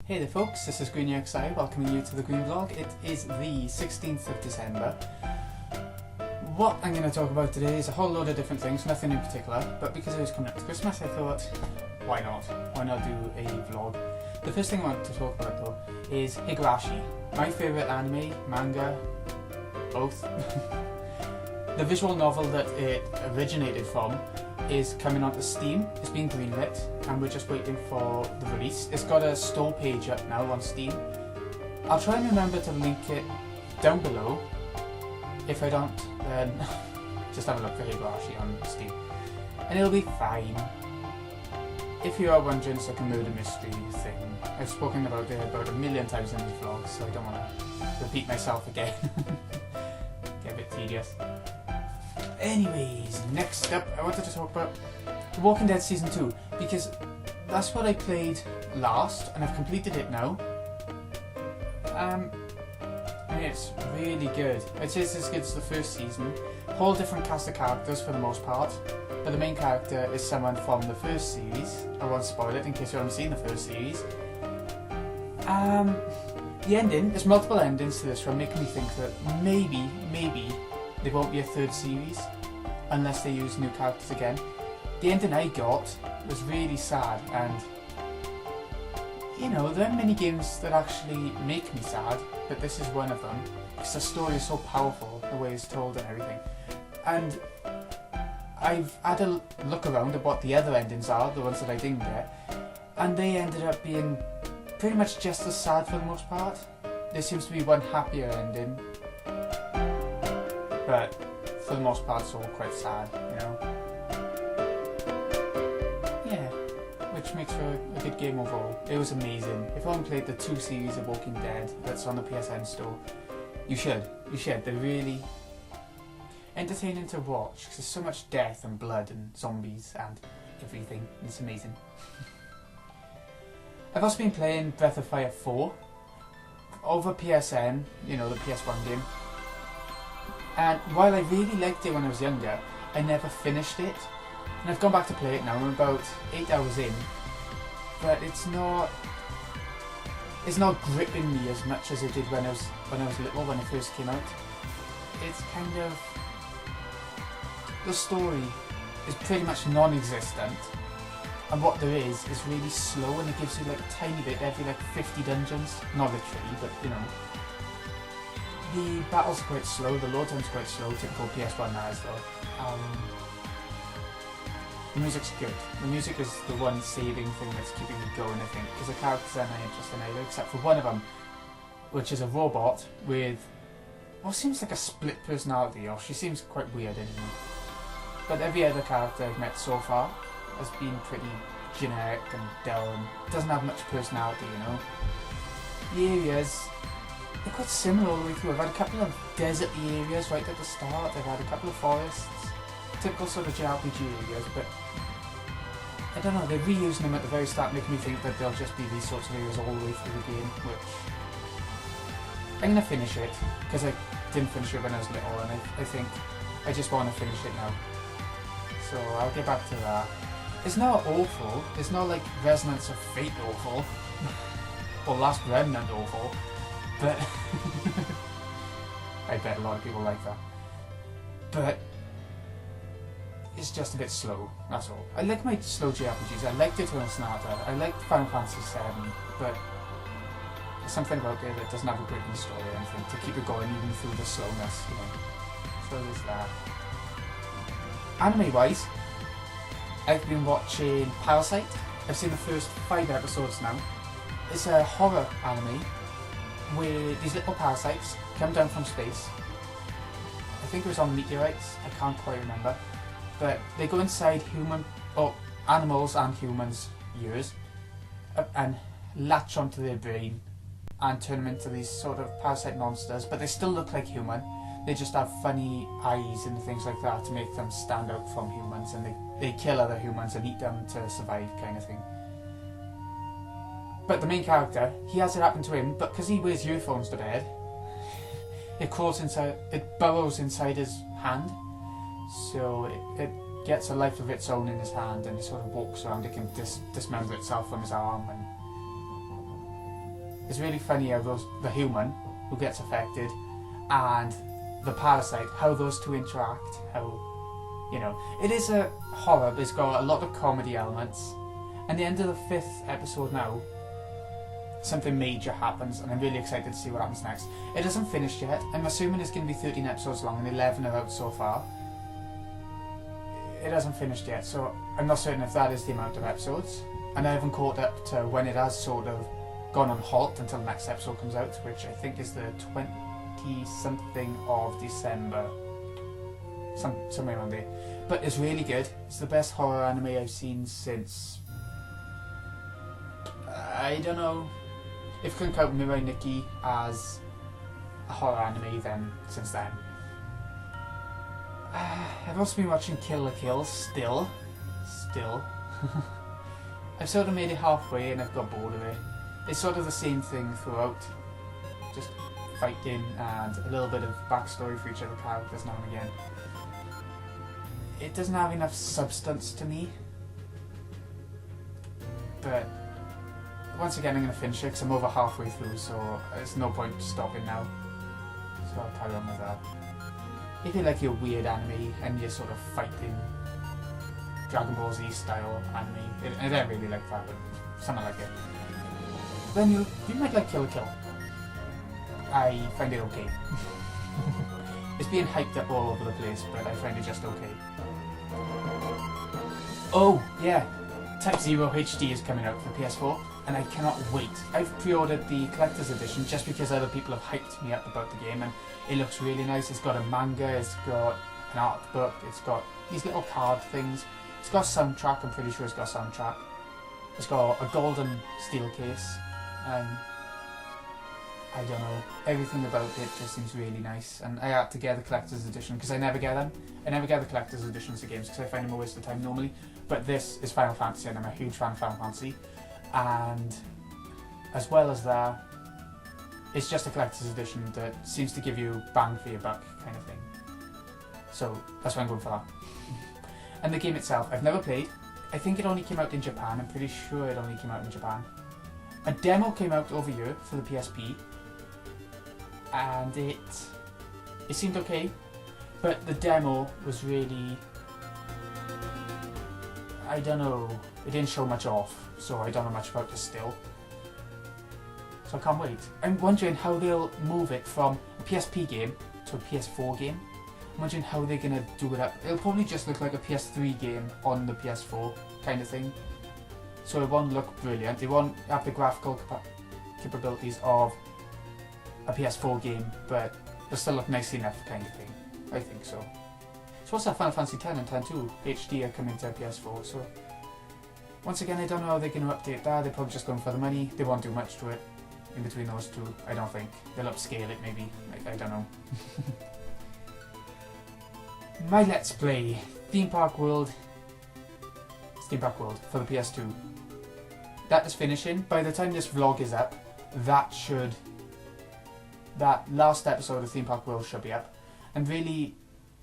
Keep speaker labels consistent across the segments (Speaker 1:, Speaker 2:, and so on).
Speaker 1: Hey there folks, this is Green XI welcoming you to the Green Vlog. It is the 16th of December. What I'm going to talk about today is a whole load of different things, nothing in particular, but because it was coming up to Christmas I thought, why not? Why not do a vlog? The first thing I want to talk about though is Higurashi, my favourite anime, manga, both. The visual novel that it originated from is coming onto Steam. It's been greenlit and we're just waiting for the release. It's got a store page up now on Steam. I'll try and remember to link it down below. If I don't, then just have a look for Higurashi on Steam and it'll be fine. If you are wondering, it's like a murder mystery thing. I've spoken about it about a million times in these vlogs, so I don't want to repeat myself again. Get a bit tedious. Anyways, next up I wanted to talk about The Walking Dead Season 2 because that's what I played last and I've completed it now. And it's really good. I'd say it's as good as the first season. Whole different cast of characters for the most part, but the main character is someone from the first series. I won't spoil it in case you haven't seen the first series. The ending, there's multiple endings to this one, making me think that maybe there won't be a third series unless they use new characters again. The ending I got was really sad, and you know, there are many games that actually make me sad, but this is one of them because the story is so powerful, the way it's told and everything. And I've had a look around at what the other endings are, the ones that I didn't get, and they ended up being pretty much just as sad for the most part. There seems to be one happier ending, but for the most part it's all quite sad, you know. Yeah, which makes for a good game overall. It was amazing. If you haven't played the 2 series of Walking Dead that's on the PSN store, you should. They're really entertaining to watch because there's so much death and blood and zombies and everything. It's amazing. I've also been playing Breath of Fire 4 over PSN, you know, the PS1 game. And while I really liked it when I was younger, I never finished it. And I've gone back to play it now. I'm about 8 hours in, but it's not gripping me as much as it did when I was little, when it first came out. It's kind of, the story is pretty much non-existent, and what there is really slow, and it gives you like a tiny bit every like 50 dungeons. Not literally, but you know. The battles are quite slow, the load time's quite slow, typical PS1 has though. The music's good. The music is the one saving thing that's keeping me going, I think, because the characters are not interesting either, except for one of them, which is a robot with what seems like a split personality, or she seems quite weird anyway. But every other character I've met so far has been pretty generic and dull and doesn't have much personality, you know. The areas, they're quite similar all the way through. I've had a couple of deserty areas right at the start, I've had a couple of forests, typical sort of JRPG areas, but I don't know, they're reusing them at the very start, making me think that they'll just be these sorts of areas all the way through the game, which I'm going to finish it, because I didn't finish it when I was little, and I think I just want to finish it now. So I'll get back to that. It's not awful, it's not like Resonance of Fate awful, or Last Remnant awful, but I bet a lot of people like that. But it's just a bit slow, that's all. I like my slow JRPGs. I liked Eternal Sonata, I liked Final Fantasy VII, but there's something about it that doesn't have a gripping story or anything to keep it going even through the slowness, you know. So there's that. Anime-wise, I've been watching Parasyte. I've seen the first 5 episodes now. It's a horror anime where these little parasites come down from space. I think it was on meteorites, I can't quite remember. But they go inside animals and humans' ears and latch onto their brain and turn them into these sort of parasite monsters, but they still look like human. They just have funny eyes and things like that to make them stand out from humans, and they kill other humans and eat them to survive, kind of thing. But the main character, he has it happen to him, but because he wears earphones to bed, it burrows inside his hand. So it gets a life of its own in his hand, and it sort of walks around. It can dismember itself from his arm, and it's really funny how the human who gets affected and the parasite, how those two interact, how, you know, it is a horror, but it's got a lot of comedy elements. And the end of the 5th episode now, something major happens, and I'm really excited to see what happens next. It hasn't finished yet. I'm assuming it's going to be 13 episodes long, and 11 are out so far. It hasn't finished yet, so I'm not certain if that is the amount of episodes. And I haven't caught up to when it has sort of gone on halt until the next episode comes out, which I think is the 20-something of December. Somewhere around there. But it's really good. It's the best horror anime I've seen since... I don't know. If you can count Mirai Nikki as a horror anime, then since then. I've also been watching Kill la Kill still. I've sort of made it halfway and I've got bored of it. It's sort of the same thing throughout. Just fighting and a little bit of backstory for each of the characters now and again. It doesn't have enough substance to me. But once again I'm going to finish it because I'm over halfway through, so there's no point stopping now. So I'll carry on with that. If you like your weird anime and you're sort of fighting Dragon Ball Z style anime, I don't really like that, but something like it, then you might like Kill la Kill. I find it okay. It's being hyped up all over the place, but I find it just okay. Oh, yeah, Type-0 HD is coming out for PS4, and I cannot wait. I've pre-ordered the collector's edition just because other people have hyped me up about the game, and it looks really nice. It's got a manga, it's got an art book, it's got these little card things. It's got a soundtrack, I'm pretty sure it's got a soundtrack. It's got a golden steel case, and I don't know, everything about it just seems really nice. And I had to get the collector's edition because I never get them. I never get the collector's editions of games because I find them a waste of time normally. But this is Final Fantasy and I'm a huge fan of Final Fantasy. And as well as that, it's just a collector's edition that seems to give you bang for your buck kind of thing. So that's why I'm going for that. And the game itself, I've never played. I think it only came out in Japan. I'm pretty sure it only came out in Japan. A demo came out over here for the PSP, and it seemed okay, but the demo was really, I don't know, it didn't show much off, so I don't know much about this still. So I can't wait. I'm wondering how they'll move it from a PSP game to a PS4 game. I'm wondering how they're going to do it up. It'll probably just look like a PS3 game on the PS4 kind of thing. So it won't look brilliant. It won't have the graphical capabilities of a PS4 game, but it'll still look nicely enough kind of thing. I think so. So what's that? Final Fantasy X and X-2 HD are coming to PS4, so once again I don't know how they're going to update that. They're probably just going for the money. They won't do much to it in between those two, I don't think. They'll upscale it maybe, I don't know. My Let's Play, Theme Park World for the PS2. That is finishing. By the time this vlog is up, that last episode of Theme Park World should be up. I'm really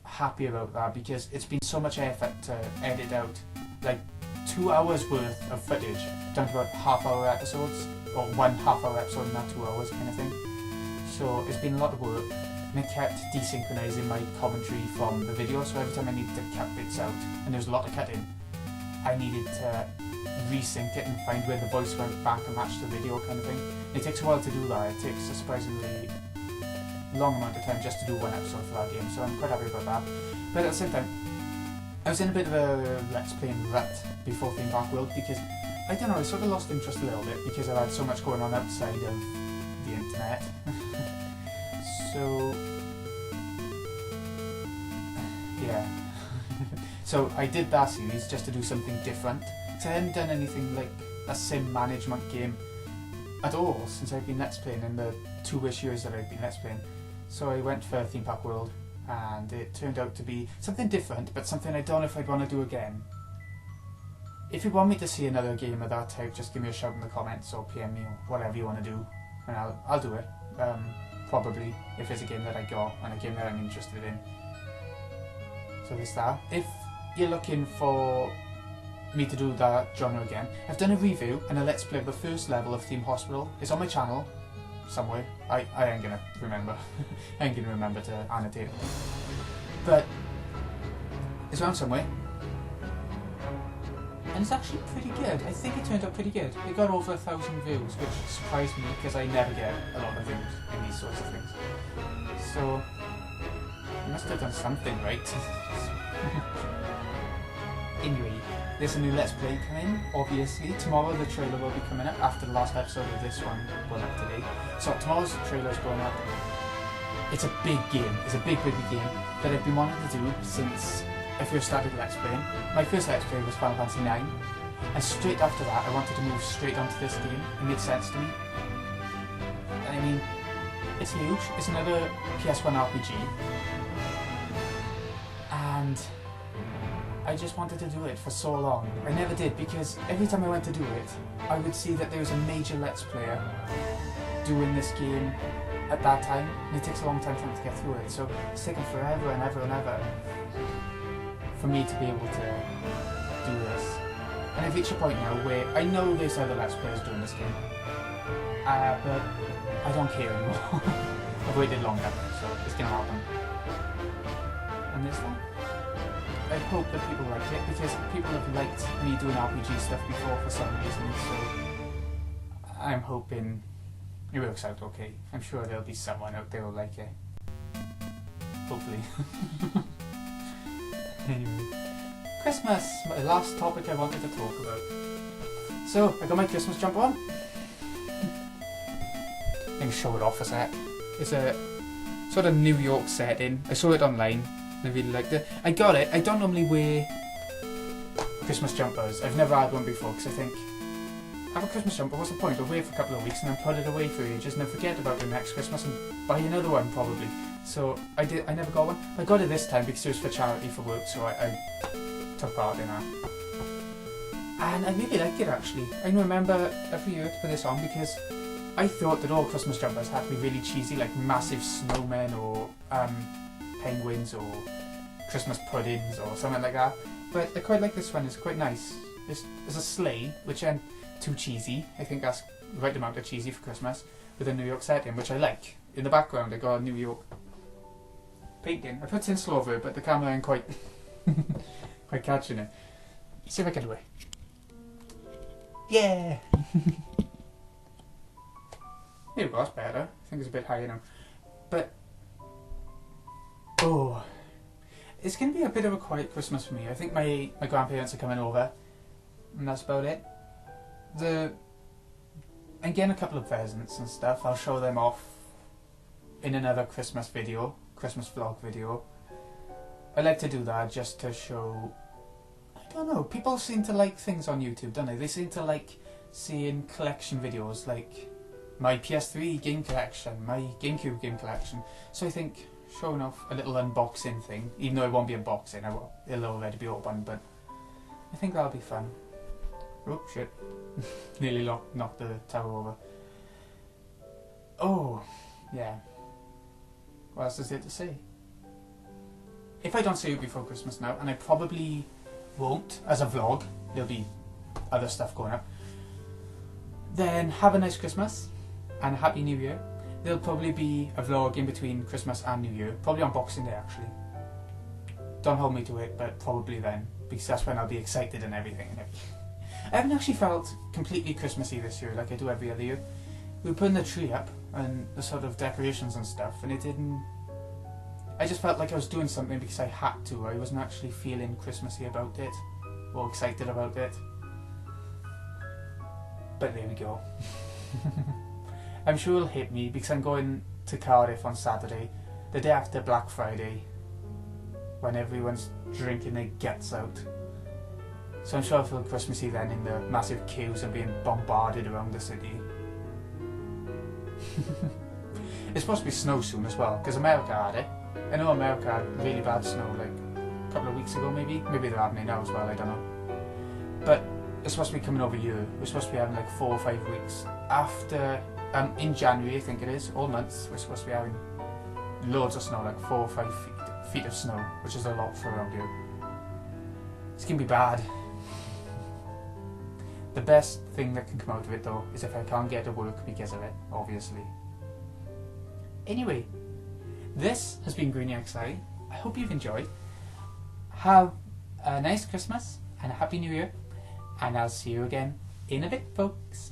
Speaker 1: happy about that because it's been so much effort to edit out like 2 hours worth of footage down to about half-hour episodes, or 1 half-hour episode in that 2 hours kind of thing. So it's been a lot of work, and it kept desynchronizing my commentary from the video, so every time I needed to cut bits out, and there was a lot of cutting, I needed to resync it and find where the voice went back and matched the video kind of thing. And it takes a while to do that. It takes a surprisingly long amount of time just to do one episode for that game, so I'm quite happy about that. But at the same time, I was in a bit of a Let's Play rut before Theme Park World because, I don't know, I sort of lost interest a little bit because I've had so much going on outside of the internet. So, yeah. So I did that series just to do something different. Because I hadn't done anything like a sim management game at all since I've been Let's Playing in the 2-ish years that I've been Let's Playing. So I went for Theme Park World and it turned out to be something different, but something I don't know if I'd want to do again. If you want me to see another game of that type, just give me a shout in the comments or PM me or whatever you want to do, and I'll do it. Probably, if it's a game that I got and a game that I'm interested in. So there's that. If you're looking for me to do that genre again. I've done a review and a let's play of the first level of Theme Hospital. It's on my channel somewhere. I ain't gonna remember. I ain't gonna remember to annotate it. But it's around somewhere. And it's actually pretty good. I think it turned out pretty good. It got over 1,000 views, which surprised me because I never get a lot of views in these sorts of things. So I must have done something right. Anyway, there's a new Let's Play coming, obviously. Tomorrow the trailer will be coming up after the last episode of this one going up today. So tomorrow's trailer is going up. It's a big game. It's a big game that I've been wanting to do since I first started Let's Playing. My first Let's Play was Final Fantasy 9, and straight after that I wanted to move straight onto this game. It made sense to me. I mean, it's huge. It's another PS1 RPG. And I just wanted to do it for so long. I never did, because every time I went to do it, I would see that there was a major Let's Player doing this game at that time, and it takes a long time for them to get through it, so it's taken forever and ever and ever for me to be able to do this. And I've reached a point now where I know there's other Let's Players doing this game, but I don't care anymore. I've waited long enough, so it's gonna happen. And there's that. I hope that people like it, because people have liked me doing RPG stuff before for some reason, so I'm hoping it works out okay. I'm sure there'll be someone out there who'll like it. Hopefully. Anyway, Christmas, my last topic I wanted to talk about. So, I got my Christmas jumper on. I can show it off a sec. It's a sort of New York setting. I saw it online. I really liked it. I got it. I don't normally wear Christmas jumpers. I've never had one before because I think, have a Christmas jumper, what's the point? I'll wear it for a couple of weeks and then put it away for ages and then forget about it next Christmas and buy another one probably. So I never got one. I got it this time because it was for charity for work, so I took part in that. And I really liked it actually. I remember every year to put this on because I thought that all Christmas jumpers had to be really cheesy, like massive snowmen or penguins or Christmas puddings or something like that, but I quite like this one. It's quite nice. There's a sleigh, which ain't too cheesy. I think that's the right amount of cheesy for Christmas, with a New York setting, which I like. In the background I got a New York painting. I put it in slow-mo, but the camera ain't quite quite catching it. Let's see if I can do it. Yeah! There we go, that's better. I think it's a bit higher now. But oh, it's going to be a bit of a quiet Christmas for me. I think my grandparents are coming over, and that's about it. I'm getting a couple of presents and stuff. I'll show them off in another Christmas video, Christmas vlog video. I like to do that just to show, I don't know, people seem to like things on YouTube, don't they? They seem to like seeing collection videos, like my PS3 game collection, my GameCube game collection. So I think showing off a little unboxing thing, even though it won't be unboxing, it'll already be open, but I think that'll be fun. Oh shit, nearly knocked the tower over. Oh, yeah. What else is there to say? If I don't see you before Christmas now, and I probably won't as a vlog, there'll be other stuff going up, then have a nice Christmas and a Happy New Year. There'll probably be a vlog in between Christmas and New Year, probably on Boxing Day actually. Don't hold me to it, but probably then, because that's when I'll be excited and everything. I haven't actually felt completely Christmassy this year like I do every other year. We were putting the tree up and the sort of decorations and stuff, and it didn't... I just felt like I was doing something because I had to. I wasn't actually feeling Christmassy about it, or excited about it. But there we go. I'm sure it'll hit me because I'm going to Cardiff on Saturday, the day after Black Friday, when everyone's drinking their guts out. So I'm sure I'll feel Christmassy then in the massive queues and being bombarded around the city. It's supposed to be snow soon as well, because America had it. I know America had really bad snow like a couple of weeks ago maybe. Maybe they're having it now as well, I don't know. But it's supposed to be coming over here. We're supposed to be having like 4 or 5 weeks after... in January I think it is, all months, we're supposed to be having loads of snow, like 4 or 5 feet of snow, which is a lot for around here. It's going to be bad. The best thing that can come out of it though is if I can't get to work because of it, obviously. Anyway, this has been Greeny XI. I hope you've enjoyed. Have a nice Christmas and a Happy New Year, and I'll see you again in a bit, folks.